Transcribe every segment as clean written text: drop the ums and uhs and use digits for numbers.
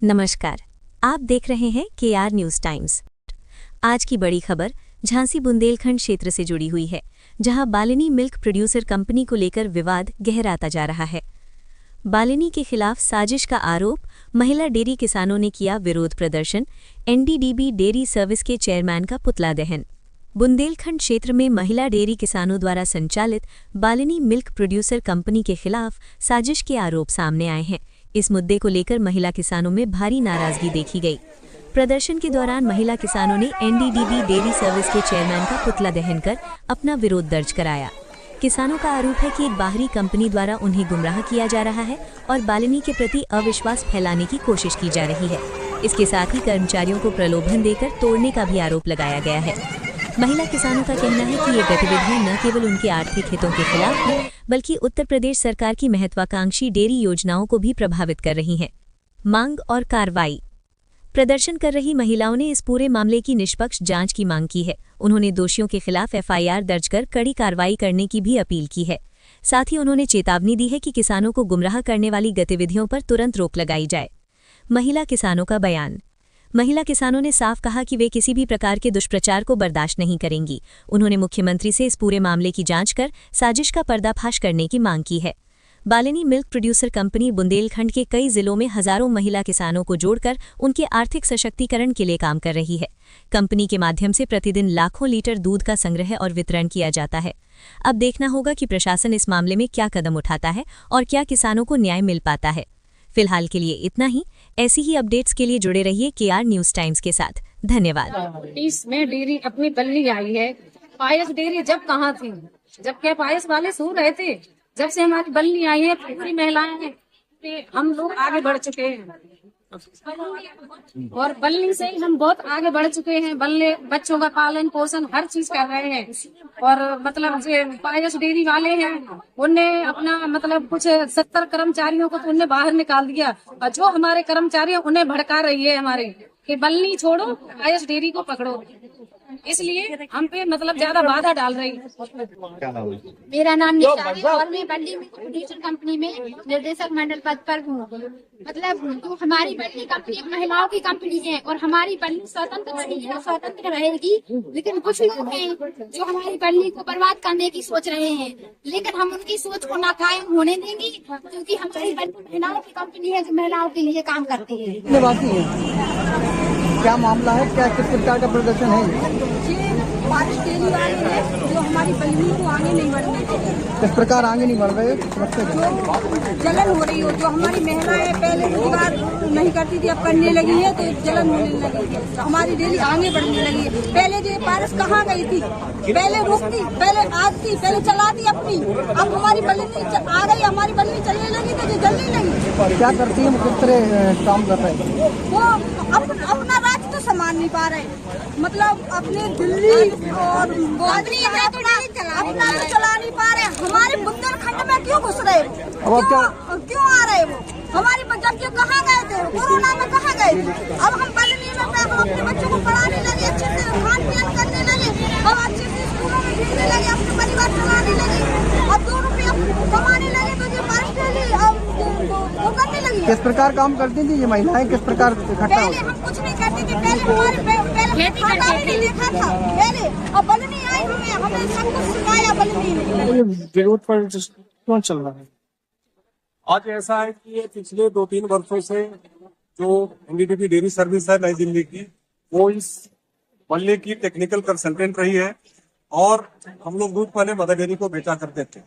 नमस्कार, आप देख रहे हैं KR न्यूज़ टाइम्स। आज की बड़ी खबर झांसी बुंदेलखंड क्षेत्र से जुड़ी हुई है, जहां बालिनी मिल्क प्रोड्यूसर कंपनी को लेकर विवाद गहराता जा रहा है। बालिनी के खिलाफ साजिश का आरोप, महिला डेयरी किसानों ने किया विरोध प्रदर्शन, NDDB डेयरी सर्विस के चेयरमैन का पुतला दहन। बुंदेलखंड क्षेत्र में महिला डेयरी किसानों द्वारा संचालित बालिनी मिल्क प्रोड्यूसर कंपनी के खिलाफ साजिश के आरोप सामने आए हैं। इस मुद्दे को लेकर महिला किसानों में भारी नाराजगी देखी गई। प्रदर्शन के दौरान महिला किसानों ने NDDB डेयरी सर्विस के चेयरमैन का पुतला दहन कर अपना विरोध दर्ज कराया। किसानों का आरोप है कि एक बाहरी कंपनी द्वारा उन्हें गुमराह किया जा रहा है और बालिनी के प्रति अविश्वास फैलाने की कोशिश की जा रही है। इसके साथ ही कर्मचारियों को प्रलोभन देकर तोड़ने का भी आरोप लगाया गया है। महिला किसानों का कहना है कि ये गतिविधियां न केवल उनके आर्थिक हितों के खिलाफ है, बल्कि उत्तर प्रदेश सरकार की महत्वाकांक्षी डेयरी योजनाओं को भी प्रभावित कर रही हैं। मांग और कार्रवाई। प्रदर्शन कर रही महिलाओं ने इस पूरे मामले की निष्पक्ष जांच की मांग की है। उन्होंने दोषियों के खिलाफ FIR दर्ज कर कड़ी कार्रवाई करने की भी अपील की है। साथ ही उन्होंने चेतावनी दी है कि किसानों को गुमराह करने वाली गतिविधियों पर तुरंत रोक लगाई जाए। महिला किसानों का बयान। महिला किसानों ने साफ कहा कि वे किसी भी प्रकार के दुष्प्रचार को बर्दाश्त नहीं करेंगी। उन्होंने मुख्यमंत्री से इस पूरे मामले की जांच कर साजिश का पर्दाफाश करने की मांग की है। Balini milk producer company Bundelkhand के कई जिलों में हजारों महिला किसानों को जोड़कर उनके आर्थिक सशक्तिकरण के लिए काम कर रही है। कंपनी के माध्यम से प्रतिदिन लाखों लीटर दूध का संग्रह और वितरण किया जाता है। अब देखना होगा कि प्रशासन इस मामले में क्या कदम उठाता है और क्या किसानों को न्याय मिल पाता है। फिलहाल के लिए इतना ही। ऐसी ही अपडेट्स के लिए जुड़े रहिए KR न्यूज़ टाइम्स के साथ। धन्यवाद। इसमें डेयरी अपनी बल्ली आई है। पायस डेयरी जब कहाँ थी, जब क्या पायस वाले सो रहे थे, जब से हमारी बल्ली आई है, पूरी महिलाएं हैं, हम लोग आगे बढ़ चुके हैं और बल्ली से ही हम बहुत आगे बढ़ चुके हैं। बल्ले बच्चों का पालन पोषण हर चीज कर रहे हैं और मतलब जो पायस डेयरी वाले हैं उनने अपना मतलब कुछ 70 कर्मचारियों को तो उनने बाहर निकाल दिया और जो हमारे कर्मचारी हैं उन्हें भड़का रही है हमारे कि बल्ली छोड़ो, पायस डेयरी को पकड़ो। इसलिए हम पे मतलब ज्यादा बाधा डाल रही है। मेरा नाम निशा है और मैं बल्ली मिल्क प्रोड्यूसर कंपनी में निर्देशक मंडल पद पर हूँ। मतलब जो हमारी बल्ली कंपनी महिलाओं की कंपनी है और हमारी बल्ली स्वतंत्र नहीं है, स्वतंत्र रहेगी। लेकिन कुछ लोग हैं जो हमारी बल्ली को बर्बाद करने की सोच रहे हैं, लेकिन हम उनकी सोच को नाकायम होने देंगे, क्योंकि हमारी बल्ली महिलाओं की कंपनी है जो महिलाओं के लिए काम करती है। क्या मामला है, क्या किस प्रकार का प्रदर्शन है? बारिश डेयरी वाले हैं जो हमारी बल्ली को आगे नहीं बढ़ने देते। किस प्रकार आगे नहीं बढ़ रहे? जो जलन हो रही हो, जो हमारी महिलाएं पहले रोजगार नहीं करती थी अब करने लगी है तो जलन होने लगी है, तो हमारी डेयरी आगे बढ़ने लगी है। पहले जो बारिश कहाँ गई थी, पहले रुकती, पहले आती, पहले चलाती अपनी, अब हमारी बल्ली आ गई, हमारी बल्ली चलने लगी तो जो जलने लगी। क्या करती है, किस तरह काम कर रहे हैं? वो अपना राज तो संभाल नहीं पा रहे, मतलब अपने दिल्ली और अपना तो चला नहीं पा रहे। हमारे बुंदेलखंड में क्यों घुस रहे, क्यों आ रहे वो? हमारी जब कहाँ गए थे, कोरोना में कहाँ गए थे? अब हम बल्ली में अपने बच्चों को पढ़ाने लगे, अच्छे से खान पान करने लगे, अब अच्छे से स्कूलों में भेजने लगे, अपने परिवार चलाने लगे और 2 रुपया कमाने लगे तो जो बारिश वो करने लगी। किस प्रकार काम करती थी ये महिलाएं, किस प्रकार इकट्ठा पहले हम कुछ नहीं करते थे, पहले हमारे खाता भी नहीं देखा था पहले, और बल्ली आई हमें सब कुछ सिखाया बल्ली ने। विरोध पर क्यों चल रहा है? आज ऐसा है कि ये पिछले 2-3 वर्षों से जो NDDB डेयरी सर्विस है नई दिल्ली की, वो इस बल्ले की टेक्निकल कंसल्टेंट रही है और हम लोग दूध पहले मदर डेयरी को बेचा करते थे,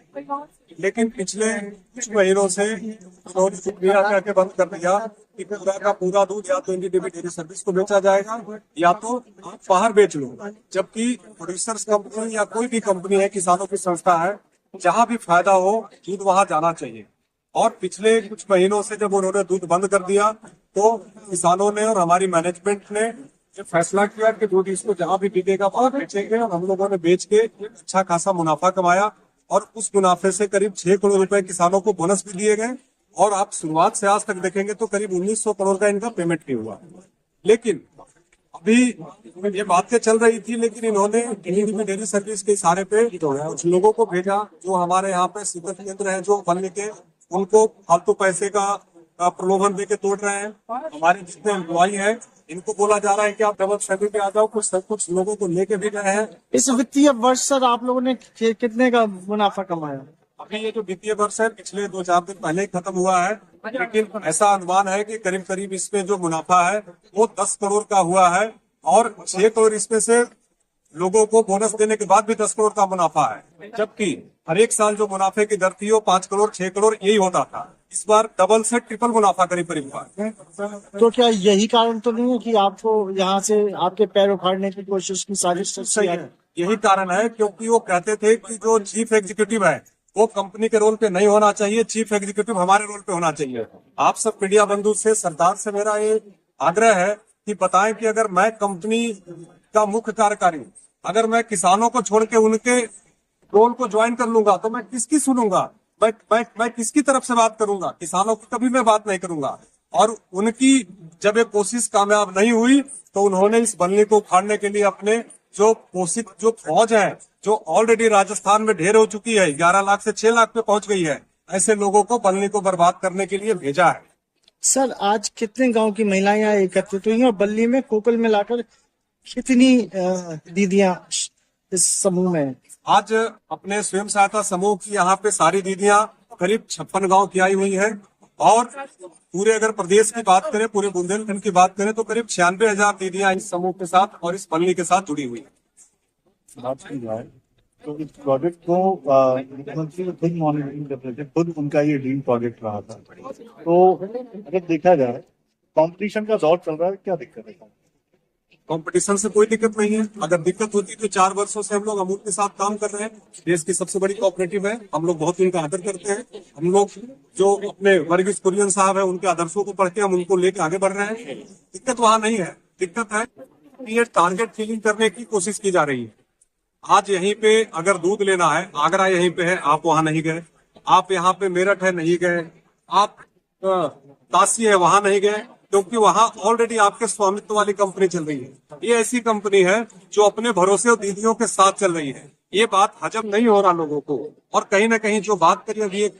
लेकिन पिछले कुछ महीनों से उन्होंने के बंद कर दिया कि पूरा का पूरा दूध या तो NDDB डेयरी सर्विस को बेचा जाएगा या तो आप बाहर बेच लो। जबकि प्रोड्यूसर्स कंपनी या कोई भी कंपनी है, किसानों की संस्था है, जहाँ भी फायदा हो दूध वहाँ जाना चाहिए। और पिछले कुछ महीनों से जब उन्होंने दूध बंद कर दिया तो किसानों ने और हमारी मैनेजमेंट ने ये फैसला किया कि दूध इसको जहाँ भी बिकेगा वहाँ बेचेंगे, और हम लोगों ने बेच के अच्छा खासा मुनाफा कमाया और उस मुनाफे से करीब 6 करोड़ रुपए किसानों को बोनस भी दिए गए। और आप शुरुआत से आज तक देखेंगे तो करीब 1900 करोड़ का इनका पेमेंट नहीं हुआ। लेकिन अभी ये बातें चल रही थी, लेकिन इन्होंने NDDB डेयरी सर्विस के इशारे पे कुछ लोगों को भेजा जो हमारे यहाँ पे शीतल केंद्र है जो बनने के, उनको फालतू पैसे का प्रलोभन देके तोड़ रहे हैं। हमारे जितने एम्प्लॉय हैं इनको बोला जा रहा है कि आप डबल सैलरी पे आ जाओ। कुछ लोगों को लेके भी गए हैं। इस वित्तीय वर्ष सर आप लोगों ने कितने का मुनाफा कमाया? अभी ये जो वित्तीय वर्ष है पिछले 2-4 दिन पहले ही खत्म हुआ है, लेकिन ऐसा अनुमान है कि करीब करीब इसमें जो मुनाफा है वो 10 करोड़ का हुआ है और 6 करोड़ इसमें से लोगों को बोनस देने के बाद भी 10 करोड़ का मुनाफा है। जबकि हर एक साल जो मुनाफे की दर थी वो 5 करोड़ 6 करोड़ यही होता था। इस बार डबल से ट्रिपल मुनाफा करीब करीब हुआ है। तो क्या यही कारण तो नहीं है कि आपको यहाँ से आपके पैर उखाड़ने की कोशिश की साजिश? सही है, यही कारण है, क्योंकि वो कहते थे कि जो चीफ एग्जीक्यूटिव है वो कंपनी के रोल पे नहीं होना चाहिए, चीफ एग्जीक्यूटिव हमारे रोल पे होना चाहिए। आप सब मीडिया बंधु से, सरदार से मेरा ये आग्रह है कि बताएं कि अगर मैं कंपनी का मुख्य कार्यकारी, अगर मैं किसानों को छोड़ के उनके रोल को ज्वाइन कर लूंगा तो मैं किसकी सुनूंगा? मैं किसकी तरफ से बात करूंगा? किसानों की कभी मैं बात नहीं करूंगा। और उनकी जब ये कोशिश कामयाब नहीं हुई तो उन्होंने इस बल्ली को उखाड़ने के लिए अपने जो पोषित जो फौज है, जो ऑलरेडी राजस्थान में ढेर हो चुकी है, 11 लाख से 6 लाख पे पहुंच गई है, ऐसे लोगों को बल्ली को बर्बाद करने के लिए भेजा है। सर आज कितने गांव की महिलाएं यहाँ एकत्रित हुई हैं और बल्ली में कोकल में लाकर कितनी दीदियां इस समूह में? आज अपने स्वयं सहायता समूह की यहाँ पे सारी दीदियां करीब 56 गांव की आई हुई हैं और पूरे अगर प्रदेश की बात करें, पूरे बुंदेलखंड की बात करें तो करीब 96,000 दीदियां इस समूह के साथ और इस बल्ली के साथ जुड़ी हुई हैं। बात की जाए तो इस प्रोजेक्ट को मुख्यमंत्री खुद मॉनिटरिंग कर रहे थे, खुद उनका ये ड्रीम प्रोजेक्ट रहा था। तो अगर देखा जाए कंपटीशन का दौर चल रहा है, क्या दिक्कत है? कंपटीशन से कोई दिक्कत नहीं है। अगर दिक्कत होती तो 4 वर्षों से हम लोग अमूल के साथ काम कर रहे हैं। देश की सबसे बड़ी कोऑपरेटिव है, हम लोग बहुत उनका आदर करते हैं। हम लोग जो अपने वर्गीस कुरियन साहब है उनके आदर्शों को पढ़ के हम उनको लेकर आगे बढ़ रहे हैं। दिक्कत वहां नहीं है, दिक्कत है कि ये टारगेट फिलिंग करने की कोशिश की जा रही है। आज यहीं पे अगर दूध लेना है, आगरा यहीं पे है, आप वहां नहीं गए। आप यहाँ पे मेरठ है, नहीं गए। आप काशी है, वहां नहीं गए, क्योंकि वहां ऑलरेडी आपके स्वामित्व वाली कंपनी चल रही है। ये ऐसी कंपनी है जो अपने भरोसे और दीदियों के साथ चल रही है। ये बात हजम नहीं हो रहा लोगों को। और कहीं ना कहीं जो बात करी अभी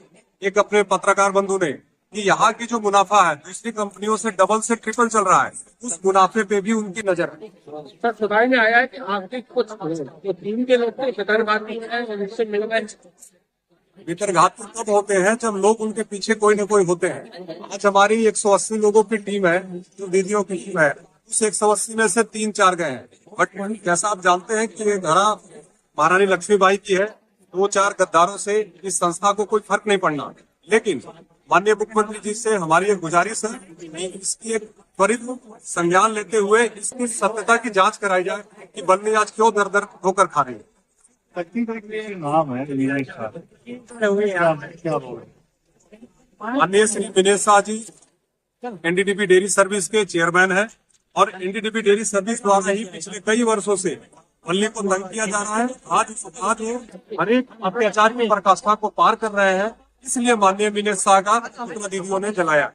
एक अपने पत्रकार बंधु ने कि यहाँ की जो मुनाफा है दूसरी कंपनियों से डबल से ट्रिपल चल रहा है, उस मुनाफे पे भी उनकी नजर है। सर सुधार में आया है कि आपके कुछ जो टीम के लोग थे वितरघाती हैं उनसे मिल गए। वितरघाती तब होते हैं जब लोग उनके पीछे कोई न कोई होते हैं। आज हमारी 180 लोगों की टीम है, जो दीदियों की टीम है, उस 180 में से 3-4 गए हैं। बट जैसा आप जानते हैं कि ये धरा महारानी लक्ष्मीबाई की है, 2-4 गद्दारों से इस संस्था को कोई फर्क नहीं पड़ना। लेकिन माननीय मुख्यमंत्री जी से हमारी एक गुजारिश है कि इसकी एक त्वरित संज्ञान लेते हुए इसकी सत्यता की जांच कराई जाए कि बल्ली आज क्यों दर दर होकर खा रही है। नाम है क्या बोल? माननीय Shri Vinesh Shah ji NDDB dairy service के चेयरमैन है और एनडीडीबी डेयरी सर्विस द्वारा ही पिछले कई वर्षों से बल्ली को तंग किया जा रहा है। आज वो हर एक अत्याचार की पराकाष्ठा को पार कर रहे हैं, इसलिए माननीय विनेश शाह का दीदियों ने जलाया।